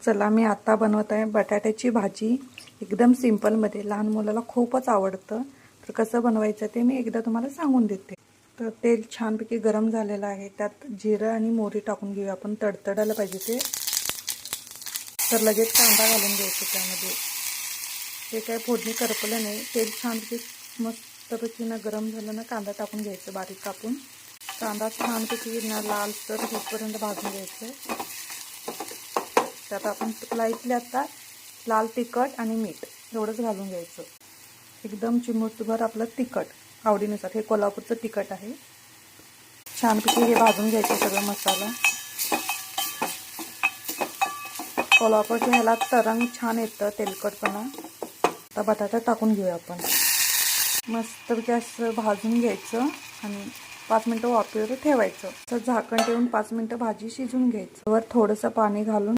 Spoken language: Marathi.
चला मी आता बनवत आहे बटाट्याची भाजी एकदम सिंपलमध्ये। लहान मुलाला खूपच आवडतं। तर कसं बनवायचं ते मी एकदा तुम्हाला सांगून देते। तर तेल छानपैकी गरम झालेलं आहे, त्यात जिरं आणि मोहरी टाकून घेऊया आपण। तडतडायला पाहिजे ते। तर लगेच कांदा घालून घ्यायचा त्यामध्ये। ते काय फोडणी करपलं नाही, तेल छानपैकी मस्तपैकी ना गरम झालं ना कांदा टाकून घ्यायचा बारीक कापून। कांदा छानपैकी ना लालसर होईपर्यंत भाजून घ्यायचं। त्यात आपण लाईटली आता लाल तिखट आणि मीठ एवढंच घालून घ्यायचं। एकदम चिमूटभर आपलं तिखट आवडीनुसार, हे कोल्हापूरचं तिखट आहे। छानपैकी हे भाजून घ्यायचं सगळं मसाला। कोल्हापूरच्या ह्याला तरंग छान येतं, तेलकटपणा। आता बटाटा टाकून घेऊया आपण। मस्तपैकी असं भाजून घ्यायचं आणि 5 मिनिटं वाफेवर ठेवायचं। तर झाकण ठेवून 5 मिनिटं भाजी शिजून घ्यायचं। वर थोडंसं पाणी घालून